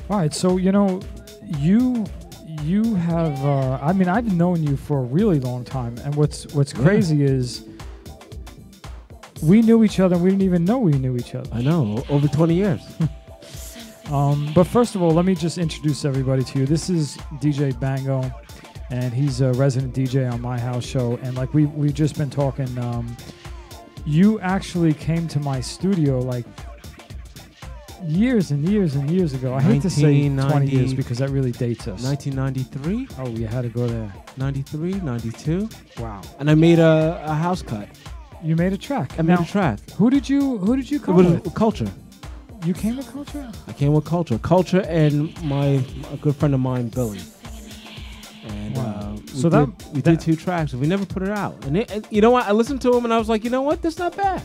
All right, so you you have. I mean, I've known you for a really long time, and what's crazy is we knew each other. And we didn't even know we knew each other. I know, over 20 years. But first of all, let me just introduce everybody to you. This is DJ Bango, and he's a resident DJ on my house show. And like we've just been talking. You actually came to my studio like years and years and years ago. I hate to say 20 years because that really dates us. 1993? Oh, you had to go there. 93, 92. Wow. And I made a house cut. You made a track. I made a track. Who did you come with? with? Culture. You came with Culture? I came with Culture. Culture and a good friend of mine, Billy. And wow. we did 2 tracks, and we never put it out. And you know what? I listened to them, and I was like, you know what? That's not bad.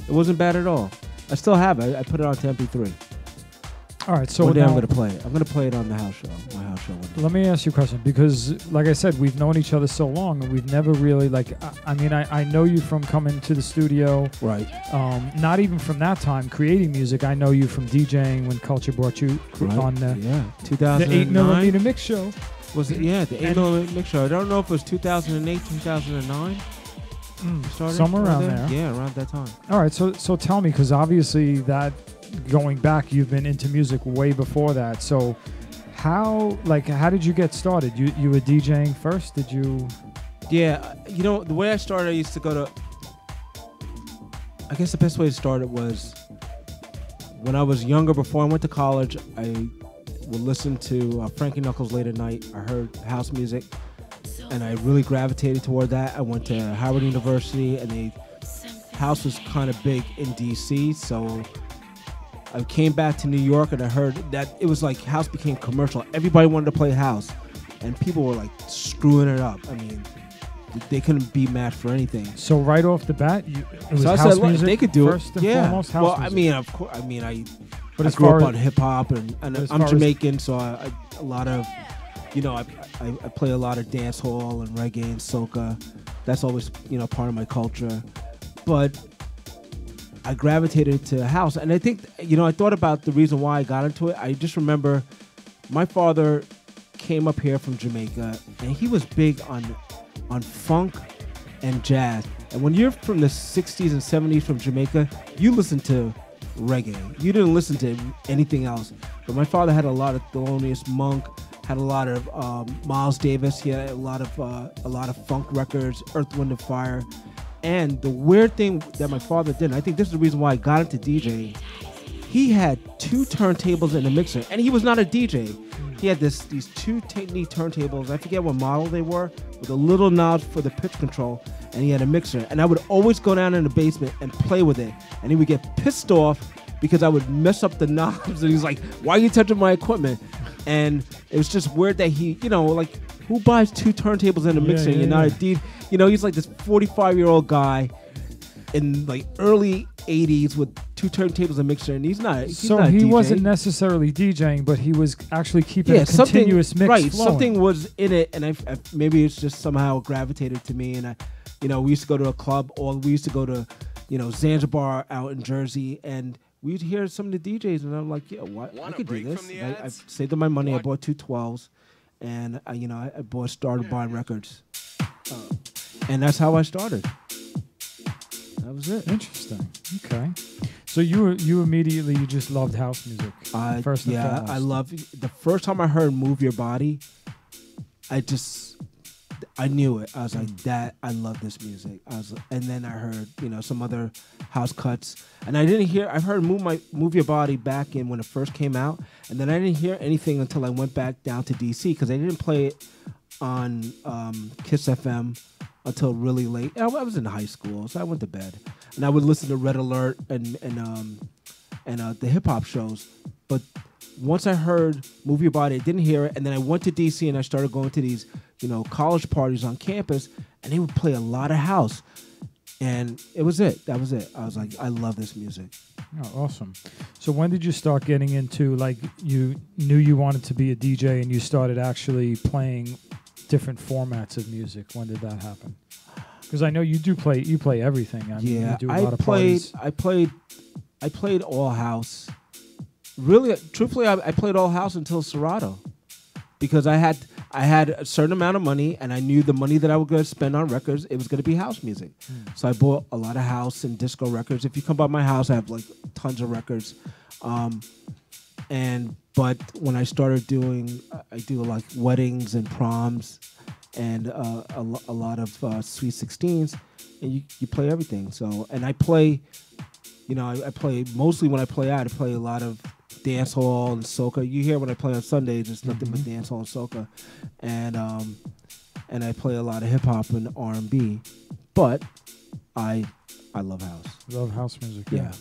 It wasn't bad at all. I still have it. I put it on to MP3. All right, so one day now I'm going to play it. I'm going to play it on the house show, my house show. Let me ask you a question, because like I said, we've known each other so long, and we've never really, I know you from coming to the studio. Right. Not even from that time, creating music. I know you from DJing when Culture brought you on the 2009. 8mm mix show. Was it? Yeah, the 8mm mix show. I don't know if it was 2008, 2009. Somewhere around there. Yeah, around that time. All right, so tell me, because obviously that going back, you've been into music way before that. So how did you get started? You were DJing first? Did you? Yeah, the way I started, I used to go to. I guess the best way to start it was when I was younger. Before I went to college, I would listen to Frankie Knuckles late at night. I heard house music. And I really gravitated toward that. I went to Howard University, and the house was kind of big in D.C., so I came back to New York, and I heard that it was like house became commercial. Everybody wanted to play house, and people were like screwing it up. I mean, they couldn't be matched for anything. So right off the bat, it was so house I said, music they could do first it. and foremost, house music. I mean, of course. I mean, I grew up on hip hop, and I'm Jamaican, so I a lot of. I play a lot of dance hall and reggae and soca. That's always, part of my culture. But I gravitated to house. And I think, I thought about the reason why I got into it. I just remember my father came up here from Jamaica, and he was big on funk and jazz. And when you're from the 60s and 70s from Jamaica, you listen to reggae. You didn't listen to anything else. But my father had a lot of Thelonious Monk, had a lot of Miles Davis. He had a lot of funk records, Earth, Wind and Fire. And the weird thing that my father did, and I think this is the reason why I got into DJing, he had 2 turntables and a mixer, and he was not a DJ. He had these 2 Technique turntables. I forget what model they were, with a little knob for the pitch control, and he had a mixer. And I would always go down in the basement and play with it, and he would get pissed off because I would mess up the knobs, and he's like, "Why are you touching my equipment?" And it was just weird that he, who buys 2 turntables and a mixer? You're not a DJ. He's like this 45-year-old guy in like early 80s with 2 turntables and a mixer, and he's not. So not he DJ. wasn't necessally DJing, but he was actually keeping a continuous mix right, flowing. Something was in it, and I maybe it's just somehow gravitated to me. And we used to go to a club, or we used to go to, Zanzibar out in Jersey, and we'd hear some of the DJs, and I'm like, yeah, what? I could do this. I saved up my money. I bought 2 12s, and I started buying records, and that's how I started. That was it. Interesting. Okay. So you immediately just loved house music. First and foremost. I love the first time I heard "Move Your Body." I knew it. I was like, "That I love this music." And then I heard some other house cuts, and I've heard "Move Your Body" back in when it first came out, and then I didn't hear anything until I went back down to DC because they didn't play it on Kiss FM until really late. I was in high school, so I went to bed, and I would listen to Red Alert and the hip hop shows. But once I heard "Move Your Body," I didn't hear it, and then I went to DC and I started going to these college parties on campus, and they would play a lot of house, and it was it. That was it. I was like, I love this music. Oh, awesome. So when did you start getting into, like, you knew you wanted to be a DJ and you started actually playing different formats of music? When did that happen? Because I know you play everything. I mean, you do a lot of parties. I played all house. Really, truthfully, I played all house until Serato, because I had a certain amount of money, and I knew the money that I was going to spend on records, it was going to be house music. So I bought a lot of house and disco records. If you come by my house, I have like tons of records. But when I started doing, I do like weddings and proms, and a lot of sweet 16s, and you play everything. So, and I play, I play mostly when I play out. I play a lot of dance hall and soca. You hear when I play on Sundays, it's nothing but dance hall and soca, and I play a lot of hip hop and R&B, but I love house. Love house music. Yeah.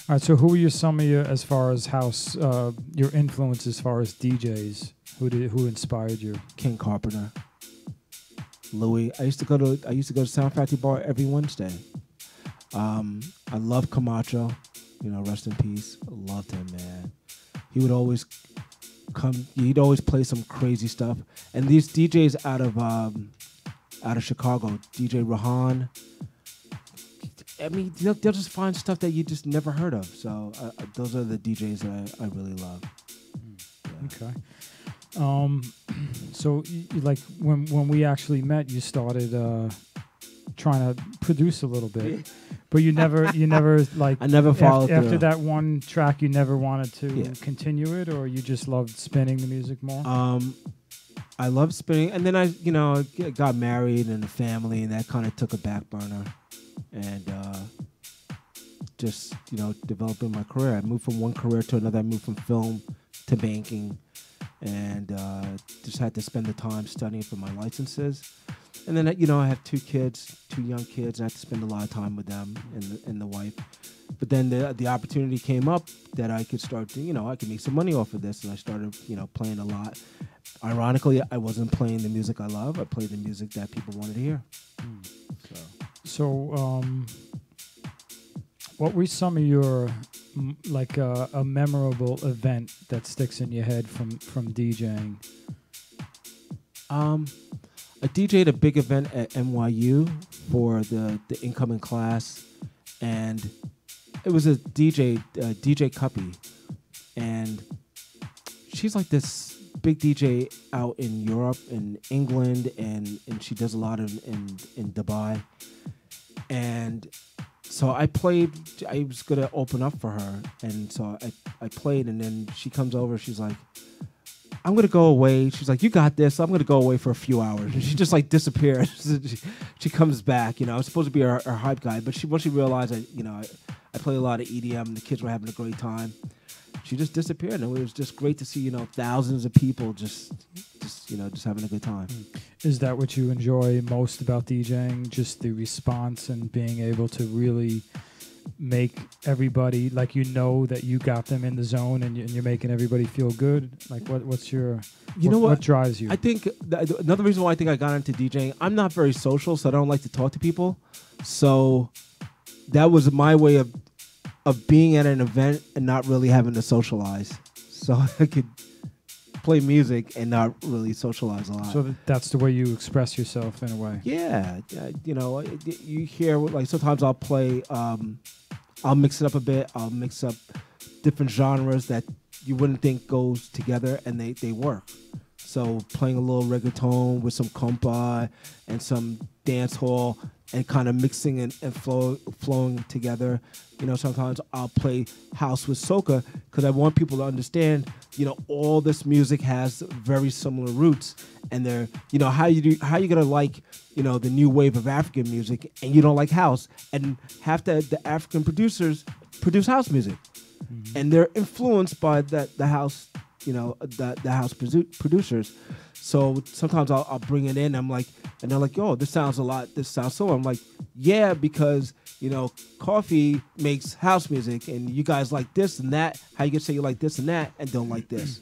All right. So who are some of your, as far as house, your influence as far as DJs? Who inspired you? King Carpenter, Louis. I used to go to Sound Factory Bar every Wednesday. I love Camacho. Rest in peace. I loved him, man. He would always come. He'd always play some crazy stuff. And these DJs out of Chicago, DJ Rahan. I mean, they'll just find stuff that you just never heard of. So those are the DJs that I really love. Yeah. Okay. So like when we actually met, you started trying to produce a little bit, but you never like. I never followed through. After that one track. You never wanted to continue it, or you just loved spinning the music more. I love spinning, and then I got married and a family, and that kind of took a back burner, and just developing my career. I moved from one career to another. I moved from film to banking, and just had to spend the time studying for my licenses. And then, I have two young kids. I have to spend a lot of time with them and the wife. But then the opportunity came up that I could start to, I could make some money off of this. And I started, playing a lot. Ironically, I wasn't playing the music I love. I played the music that people wanted to hear. So, what were some of your, like a memorable event that sticks in your head from DJing? I DJ'd a big event at NYU for the incoming class, and it was a DJ Cuppy, and she's like this big DJ out in Europe and England, and she does a lot in Dubai, and so I was gonna open up for her, and so I played, and then she comes over, she's like, I'm going to go away. She's like, you got this. I'm going to go away for a few hours. And she just like disappears. She comes back. I was supposed to be her hype guy, but once she realized I play a lot of EDM and the kids were having a great time, she just disappeared. And it was just great to see, thousands of people just having a good time. Is that what you enjoy most about DJing? Just the response and being able to really make everybody that you got them in the zone, and you're making everybody feel good? Like what's your what drives you? I think another reason why I think I got into DJing, I'm not very social, so I don't like to talk to people. So that was my way of being at an event and not really having to socialize. So I could play music and not really socialize a lot. So that's the way you express yourself in a way. Yeah, you hear like sometimes I'll play. I'll mix it up a bit. I'll mix up different genres that you wouldn't think goes together, and they work. So playing a little reggaeton with some compa and some dance hall, and kind of mixing and flowing together. Sometimes I'll play house with soca because I want people to understand, all this music has very similar roots, and they're, how you gonna like, the new wave of African music, and you don't like house, and half the African producers produce house music, and they're influenced by the house, the house producers. So sometimes I'll bring it in. I'm like, and they're like, "Oh, this sounds a lot. This sounds so." I'm like, "Yeah, because Coffee makes house music, and you guys like this and that. How you can say you like this and that, and don't like this?"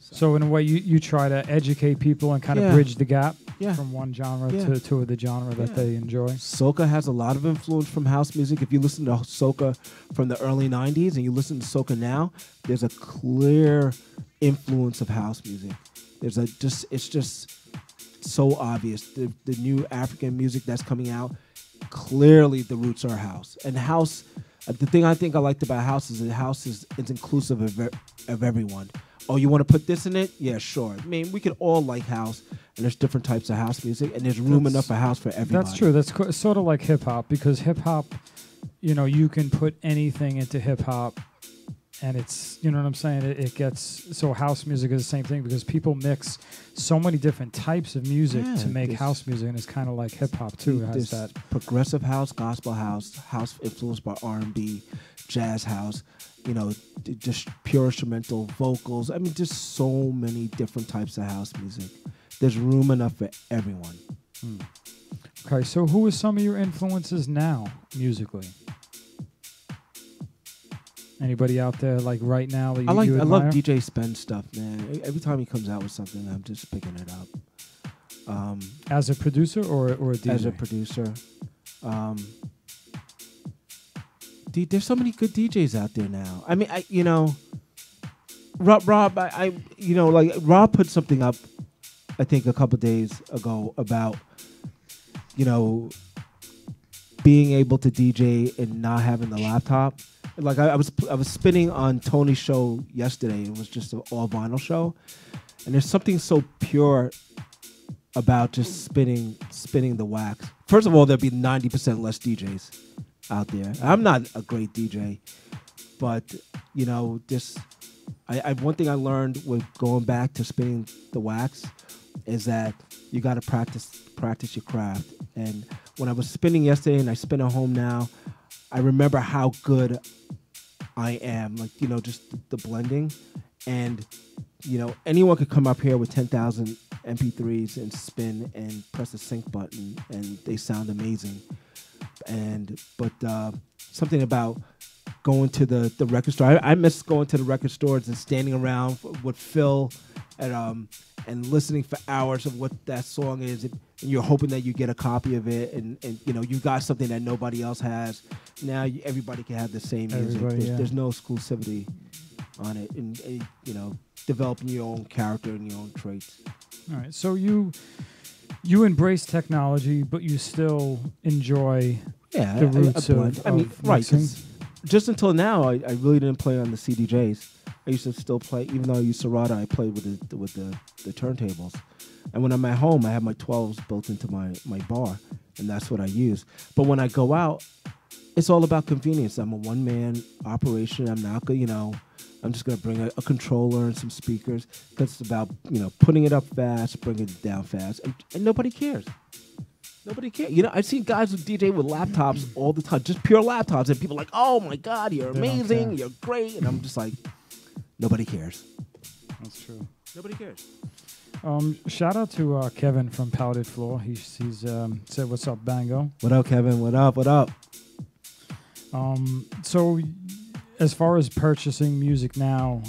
So in a way, you try to educate people and kind of bridge the gap from one genre to the genre that they enjoy. Soca has a lot of influence from house music. If you listen to soca from the early '90s and you listen to soca now, there's a clear influence of house music. It's just so obvious. The new African music that's coming out, clearly the roots are house. And house, the thing I think I liked about house is that house is inclusive of everyone. Oh, you want to put this in it? Yeah, sure. I mean, we could all like house, and there's different types of house music, and there's room enough for house for everybody. That's true. That's sort of like hip hop, because hip hop, you know, you can put anything into hip hop, and it's, you know what I'm saying? It gets, so house music is the same thing, because people mix so many different types of music to make house music, and it's kind of like hip hop too. It has that progressive house, gospel house, house influenced by R&B, jazz house, you know, just pure instrumental vocals. I mean, just so many different types of house music. There's room enough for everyone. Okay, so who are some of your influences now, musically? Anybody out there, like right now, that you admire? I love DJ Spen stuff, man. Every time he comes out with something, I'm just picking it up. As a producer or a DJ? As a producer. There's so many good DJs out there now. I mean, Rob, Rob put something up, I think a couple days ago about, you know, being able to DJ and not having the laptop. Like I was spinning on Tony's show yesterday. It was just an all vinyl show, and there's something so pure about just spinning the wax. First of all, there'd be 90% less DJs out there. I'm not a great DJ, but you know, I one thing I learned with going back to spinning the wax is that you got to practice your craft. And when I was spinning yesterday and I spin at home now, I remember how good I am, like, you know, just the blending. And, you know, anyone could come up here with 10,000 MP3s and spin and press the sync button, and they sound amazing. But something about going to the record store. I miss going to the record stores and standing around with Phil and listening for hours of what that song is. And you're hoping that you get a copy of it, and you know, you got something that nobody else has. Now everybody can have the same music. There's no exclusivity on it, and you know, developing your own character and your own traits. All right, so you embrace technology, but you still enjoy the roots of mixing. Just until now, I really didn't play on the CDJs. I used to still play, even though I used Serato, I played with the turntables. And when I'm at home, I have my 12s built into my bar, and that's what I use. But when I go out, it's all about convenience. I'm a one-man operation. I'm not going to, you know, I'm just going to bring a controller and some speakers, because it's about, you know, putting it up fast, bringing it down fast, and nobody cares. Nobody cares. You know, I've seen guys with DJ with laptops all the time, just pure laptops, and people are like, oh my God, you're amazing, you're great. And I'm just like, nobody cares. That's true. Nobody cares. Shout out to Kevin from Powdered Floor. He's said, "What's up, Bango?" What up, Kevin? What up? What up? So, as far as purchasing music now,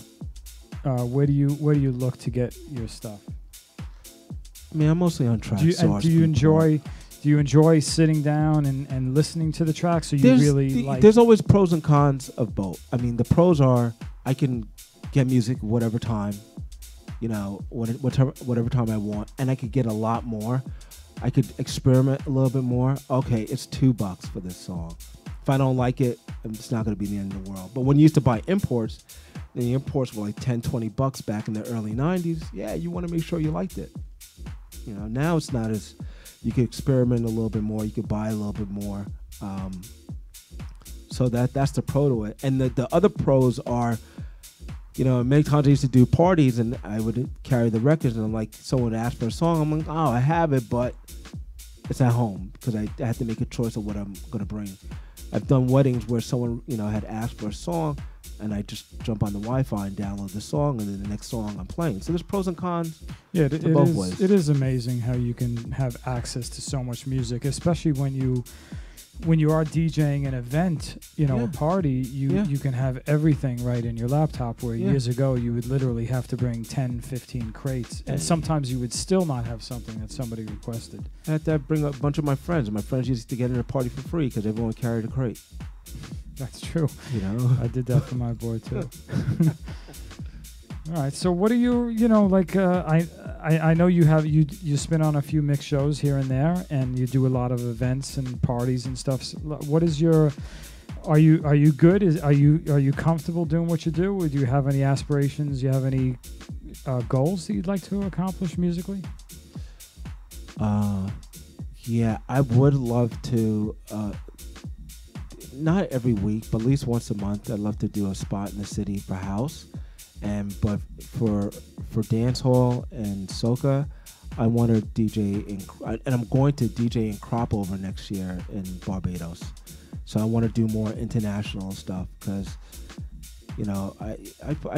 where do you look to get your stuff? I mean, I'm mostly on tracks. Do you enjoy sitting down and listening to the tracks? Or There's always pros and cons of both. I mean, the pros are I can get music whatever time. You know, whatever time I want, and I could get a lot more. I could experiment a little bit more. Okay, it's $2 for this song. If I don't like it, it's not going to be the end of the world. But when you used to buy imports, and the imports were like $10, $20 back in the early 90s, yeah, you want to make sure you liked it. You know, now it's not as, you could experiment a little bit more, you could buy a little bit more. So that's the pro to it. And the other pros are, you know, many times I used to do parties and I would carry the records, and I'm like, someone would ask for a song. I'm like, oh, I have it, but it's at home, because I had to make a choice of what I'm going to bring. I've done weddings where someone, you know, had asked for a song, and I just jump on the Wi-Fi and download the song, and then the next song I'm playing. So there's pros and cons both ways. It is amazing how you can have access to so much music, especially when you are DJing an event, you know, a party, you can have everything right in your laptop, where years ago you would literally have to bring 10, 15 crates, and sometimes you would still not have something that somebody requested. I had to bring a bunch of my friends, and my friends used to get in a party for free because everyone carried a crate. That's true. You know, I did that for my boy too. All right. So what are you know, like, I know you spin on a few mix shows here and there, and you do a lot of events and parties and stuff. So what is your, Are you good? Are you comfortable doing what you do? Or do you have any aspirations? Do you have any goals that you'd like to accomplish musically? Yeah, I would love to. Not every week, but at least once a month. I'd love to do a spot in the city for house, but for dance hall and soca, I want to DJ and I'm going to DJ in Crop Over next year in Barbados. So I want to do more international stuff because, you know, I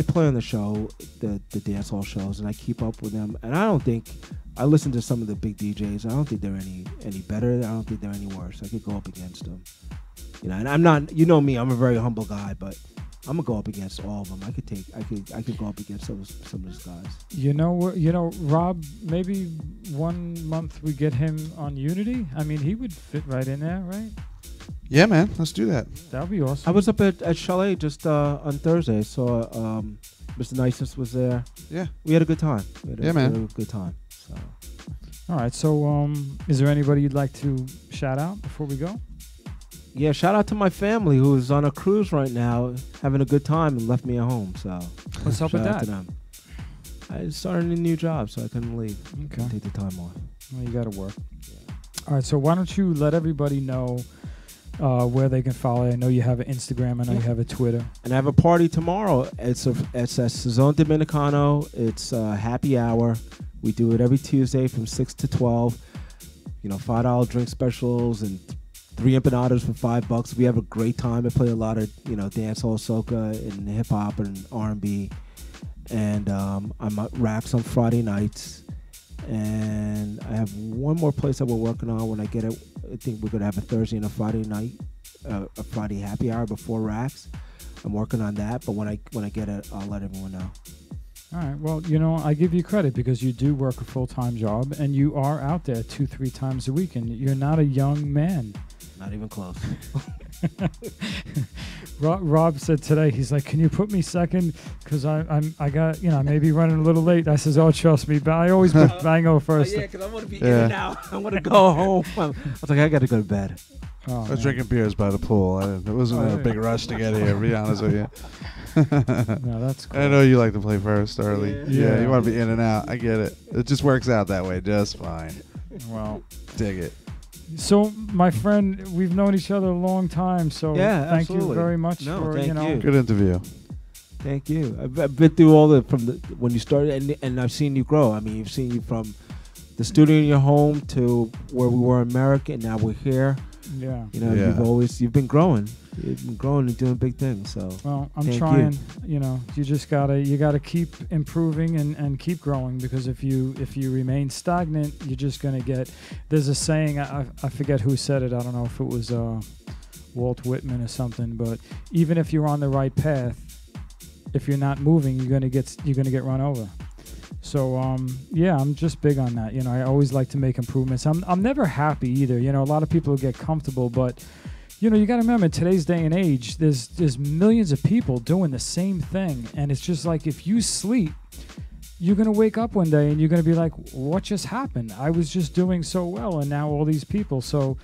play on the show, the dance hall shows, and I keep up with them. And I listen to some of the big DJs. I don't think they're any better. I don't think they're any worse. I could go up against them. You know, and I'm not. You know me. I'm a very humble guy, but I'm gonna go up against all of them. I could go up against some of those guys. You know, Rob. Maybe 1 month we get him on Unity. I mean, he would fit right in there, right? Yeah, man. Let's do that. That'd be awesome. I was up at Chalet just on Thursday, so Mr. Nicest was there. Yeah, we had a good time. Man, we had a good time. So. All right. So, is there anybody you'd like to shout out before we go? Yeah, shout out to my family who's on a cruise right now, having a good time and left me at home. So what's up with that? To them. I started a new job, so I couldn't leave. Okay, take the time off. Well, you got to work. Yeah. All right, so why don't you let everybody know where they can follow you? I know you have an Instagram. I know you have a Twitter. And I have a party tomorrow. It's at Sazon Dominicano. It's happy hour. We do it every Tuesday from 6 to 12. You know, $5 drink specials and 3 empanadas for $5. We have a great time. I play a lot of, you know, dancehall, soca, and hip hop and R&B. And I'm at Racks on Friday nights. And I have one more place that we're working on. When I get it, I think we're gonna have a Thursday and a Friday night, a Friday happy hour before Racks. I'm working on that. But when I get it, I'll let everyone know. All right. Well, you know, I give you credit because you do work a full-time job and you are out there 2-3 times a week, and you're not a young man. Not even close. Rob said today, he's like, "Can you put me second? Because I got, you know, I may be running a little late." I says, "Oh, trust me, but I always put Bango first." Yeah, because I want to be in and out. I want to go home. I was like, I got to go to bed. I was drinking beers by the pool. It wasn't a big rush to get here, to be honest with you. No, that's cool. I know you like to play first early. Yeah, you want to be in and out. I get it. It just works out that way just fine. Well, dig it. So, my friend, we've known each other a long time. So, thank you very much for you know. Good interview. Thank you. I've been through all when you started, and I've seen you grow. I mean, you've seen you from the studio in your home to where we were in America, and now we're here. Yeah. You know, you've been growing. You've been growing and doing big things. So well, I'm trying. You know, you just gotta keep improving and keep growing, because if you remain stagnant, you're just gonna get. There's a saying, I forget who said it. I don't know if it was Walt Whitman or something. But even if you're on the right path, if you're not moving, you're gonna get run over. So yeah, I'm just big on that. You know, I always like to make improvements. I'm never happy either. You know, a lot of people get comfortable, but you know, you got to remember, in today's day and age, there's millions of people doing the same thing, and it's just like, if you sleep, you're gonna wake up one day and you're gonna be like, what just happened? I was just doing so well, and now all these people. So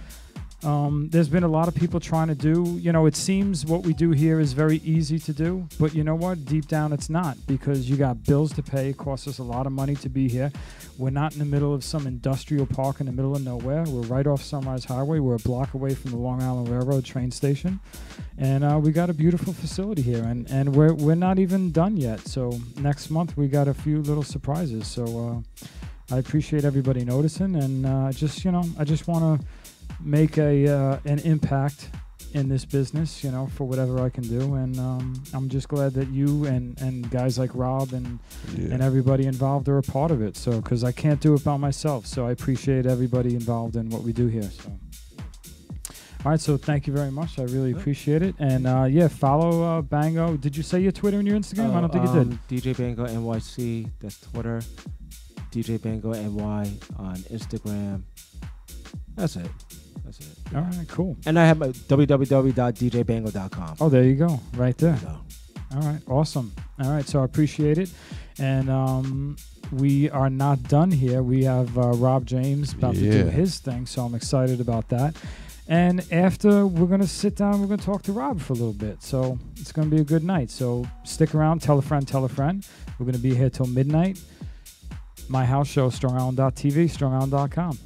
there's been a lot of people trying to do, you know, it seems what we do here is very easy to do, but you know what? Deep down it's not, because you got bills to pay. It costs us a lot of money to be here. We're not in the middle of some industrial park in the middle of nowhere. We're right off Sunrise Highway. We're a block away from the Long Island Railroad train station, and we got a beautiful facility here, and we're not even done yet. So next month we got a few little surprises. So I appreciate everybody noticing, and I just want to make an impact in this business, you know, for whatever I can do, and I'm just glad that you and guys like Rob and everybody involved are a part of it. So, because I can't do it by myself, so I appreciate everybody involved in what we do here. So, all right, so thank you very much. I really appreciate it, and follow Bango. Did you say your Twitter and your Instagram? I don't think you did. DJ Bango NYC. That's Twitter. DJ Bango NY on Instagram. That's it. All right, cool. And I have www.djbango.com. Oh, there you go. Right there. Go. All right, awesome. All right, so I appreciate it. And we are not done here. We have Rob James about to do his thing, so I'm excited about that. And after, we're going to sit down, we're going to talk to Rob for a little bit. So it's going to be a good night. So stick around, tell a friend, tell a friend. We're going to be here till midnight. My house show, strongisland.tv, strongisland.com.